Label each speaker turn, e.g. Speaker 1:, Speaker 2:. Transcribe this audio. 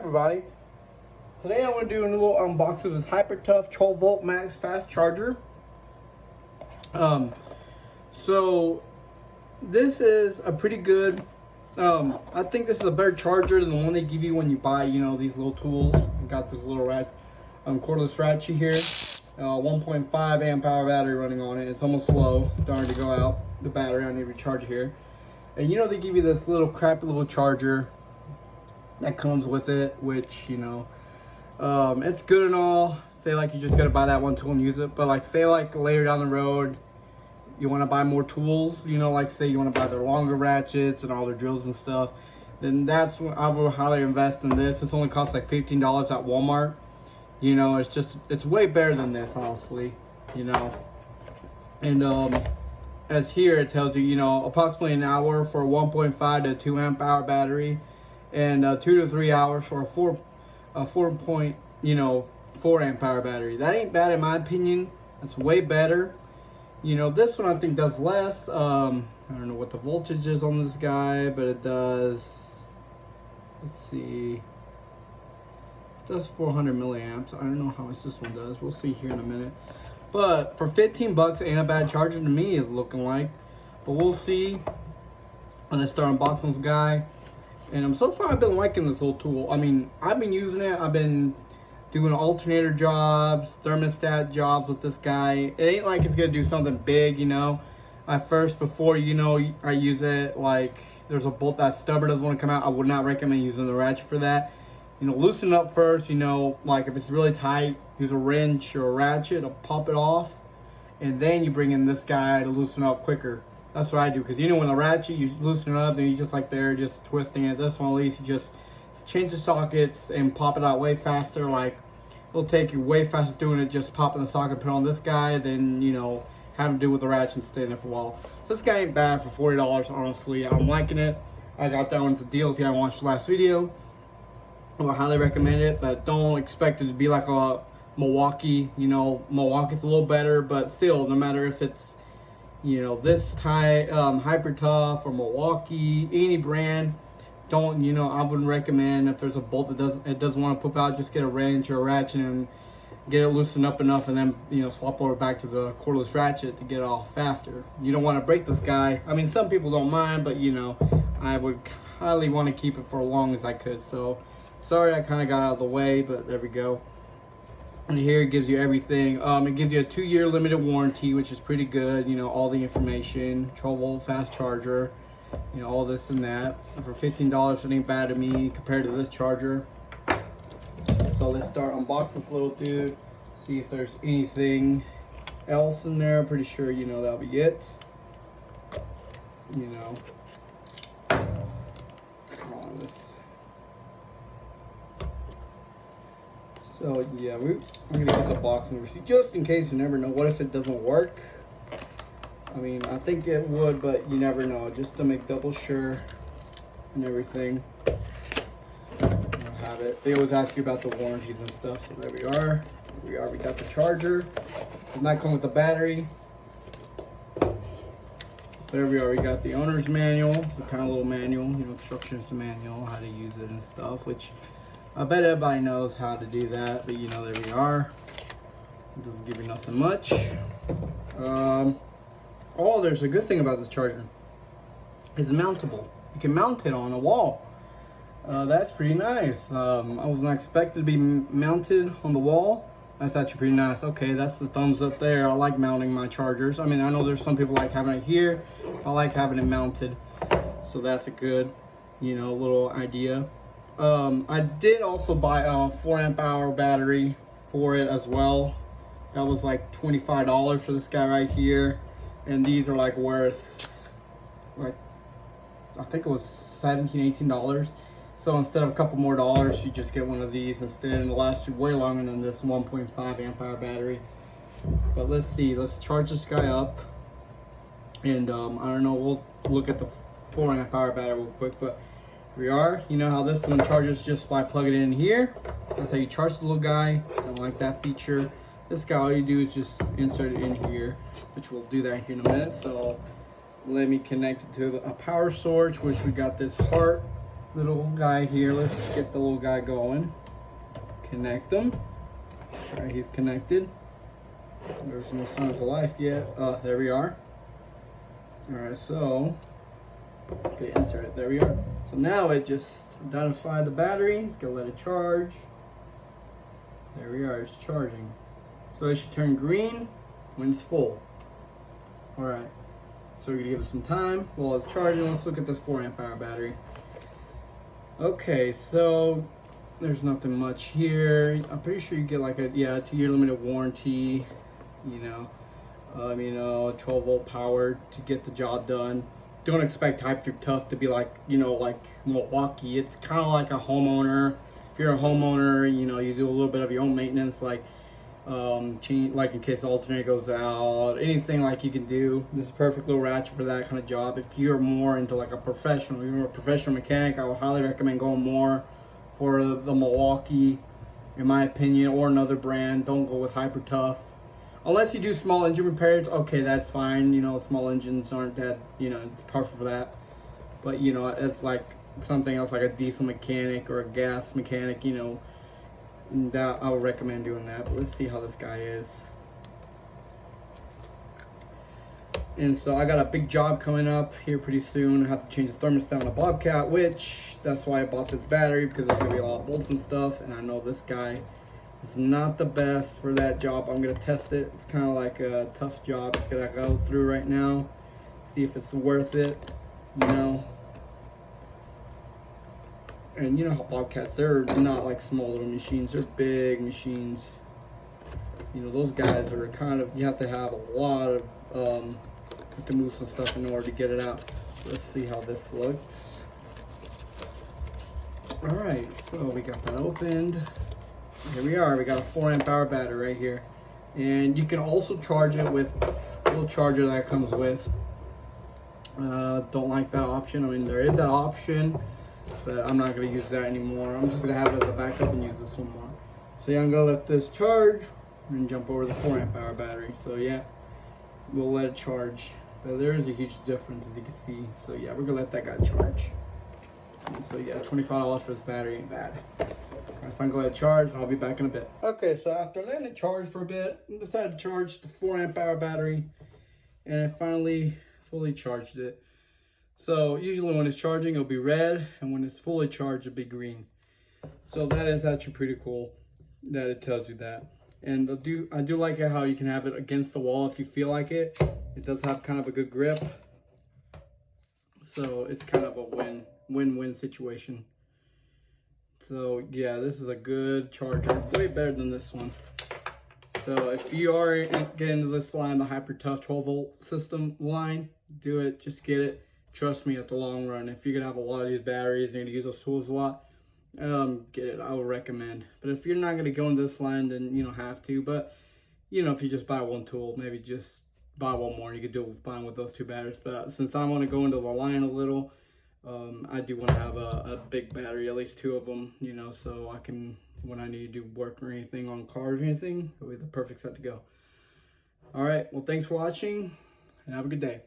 Speaker 1: everybody. Today I want to do a little unboxing of this Hypertough 12 volt max fast charger. So this is a pretty good, I think this is a better charger than the one they give you when you buy, these little tools. I got this little cordless ratchet here, 1.5 amp hour battery running on it. It's almost low, it's starting to go out, the battery. I need to recharge here. And they give you this little crappy little charger that comes with it, which it's good and all. Say like you just gotta buy that one tool and use it, but like say like later down the road you want to buy more tools, like say you want to buy their longer ratchets and all their drills and stuff, then that's when I would highly invest in this. This only costs like $15 at Walmart. It's way better than this, honestly. And as here it tells you, approximately an hour for a 1.5 to 2 amp hour battery, and 2 to 3 hours for a 4 amp hour battery. That ain't bad in my opinion. It's way better. This one I think does less. I don't know what the voltage is on this guy, but it does, let's see, it does 400 milliamps. I don't know how much this one does. We'll see here in a minute. But for 15 bucks, ain't a bad charger to me, is looking like. But we'll see when I start unboxing this guy. And so far I've been liking this little tool. I mean, I've been using it. I've been doing alternator jobs, thermostat jobs with this guy. It ain't like it's gonna do something big, At first, before I use it, like there's a bolt that stubborn doesn't want to come out. I would not recommend using the ratchet for that. Loosen it up first. Like if it's really tight, use a wrench or a ratchet to pop it off, and then you bring in this guy to loosen up quicker. That's what I do, because when the ratchet, you loosen it up, then you just like there, just twisting it. This one at least, you just change the sockets and pop it out way faster. Like it'll take you way faster doing it, just popping the socket, put on this guy, than having to do with the ratchet and staying there for a while. So this guy ain't bad for $40, honestly. I'm liking it. I got that one as a deal. If you haven't watched the last video, I would highly recommend it, but don't expect it to be like a Milwaukee. Milwaukee's a little better, but still, no matter if it's this type, Hypertough or Milwaukee, any brand, don't, I wouldn't recommend. If there's a bolt that doesn't want to pop out, just get a wrench or a ratchet and get it loosened up enough, and then swap over back to the cordless ratchet to get it off faster. You don't want to break this guy. I mean, some people don't mind, but I would highly want to keep it for as long as I could. So sorry I kind of got out of the way, but there we go. And here it gives you everything. It gives you a 2-year limited warranty, which is pretty good. All the information, 12 volt fast charger, all this and that. And for $15, it ain't bad to me compared to this charger. So let's start unboxing this little dude. See if there's anything else in there. Pretty sure that'll be it. So yeah, I'm gonna get the box and receipt just in case. You never know. What if it doesn't work? I mean, I think it would, but you never know. Just to make double sure and everything. Have it. They always ask you about the warranties and stuff. So there we are. We got the charger. Does not come with the battery. There we are. We got the owner's manual. The kind of little manual, instructions to manual, how to use it and stuff. Which I bet everybody knows how to do that. But there we are. It doesn't give you nothing much. Oh, there's a good thing about this charger. It's mountable. You can mount it on a wall. That's pretty nice. I was not expected to be mounted on the wall. That's actually pretty nice. Okay, that's the thumbs up there. I like mounting my chargers. I mean, I know there's some people like having it here. I like having it mounted. So that's a good, little idea. I did also buy a 4 amp hour battery for it as well. That was like $25 for this guy right here. And these are like worth, like, I think it was $17, $18. So instead of a couple more dollars, you just get one of these instead, and it'll last you way longer than this 1.5 amp hour battery. But let's see, let's charge this guy up. And I don't know, we'll look at the 4 amp hour battery real quick, but here we are. You know how this one charges just by plugging it in here. That's how you charge the little guy. Don't like that feature. This guy, all you do is just insert it in here, which we'll do that here in a minute. So let me connect it to a power source, which we got this heart little guy here. Let's get the little guy going. Connect him. All right, he's connected. There's no signs of life yet. There we are. All right, so okay, insert it. There we are. So now it just identified the battery. It's gonna let it charge. There we are. It's charging. So it should turn green when it's full. All right. So we're gonna give it some time while it's charging. Let's look at this 4 amp hour battery. Okay, so there's nothing much here. I'm pretty sure you get like a 2-year limited warranty. You know, 12-volt power to get the job done. Don't expect Hyper-Tough to be like, like Milwaukee. It's kind of like a homeowner. If you're a homeowner, you do a little bit of your own maintenance, like change, like in case the alternator goes out, anything like you can do. This is a perfect little ratchet for that kind of job. If you're more into like you're a professional mechanic, I would highly recommend going more for the Milwaukee, in my opinion, or another brand. Don't go with Hyper-Tough. Unless you do small engine repairs, okay, that's fine. Small engines aren't that, it's perfect for that. But, it's like something else, like a diesel mechanic or a gas mechanic, that I would recommend doing that. But let's see how this guy is. And so I got a big job coming up here pretty soon. I have to change the thermostat on the Bobcat, which that's why I bought this battery, because there's gonna be a lot of bolts and stuff. And I know this guy is not the best for that job. I'm gonna test it. It's kind of like a tough job that I go through right now. See if it's worth it, And you know how Bobcats, they're not like small little machines. They're big machines. Those guys are kind of, you have to have a lot of, to move some stuff in order to get it out. Let's see how this looks. All right, so we got that opened. Here we are. We got a 4 amp hour battery right here, and you can also charge it with a little charger that comes with. Don't like that option. I mean, there is that option, but I'm not going to use that anymore. I'm just going to have it as a backup and use this one more. So yeah, I'm going to let this charge and jump over the 4 amp hour battery. So yeah, we'll let it charge. But there is a huge difference, as you can see. So yeah, we're going to let that guy charge. And so yeah, $25 for this battery ain't bad. Alright, so I'm going to let it charge. I'll be back in a bit. Okay, so after letting it charge for a bit, I decided to charge the 4 amp hour battery, and I finally fully charged it. So usually when it's charging, it'll be red, and when it's fully charged, it'll be green. So that is actually pretty cool that it tells you that. And I do like it how you can have it against the wall if you feel like it. It does have kind of a good grip. So it's kind of a win-win situation. So yeah, this is a good charger, way better than this one. So if you are getting into this line, the Hyper-Tough 12-volt system line, do it, just get it. Trust me, at the long run, if you're gonna have a lot of these batteries, you're gonna use those tools a lot, get it. I would recommend. But if you're not gonna go into this line, then you don't have to. But if you just buy one tool, maybe just buy one more, you could do fine with those 2 batteries. But since I want to go into the line a little, I do want to have a big battery, at least 2 of them, so I can, when I need to do work or anything on cars or anything, it'll be the perfect set to go. All right, well, thanks for watching, and have a good day.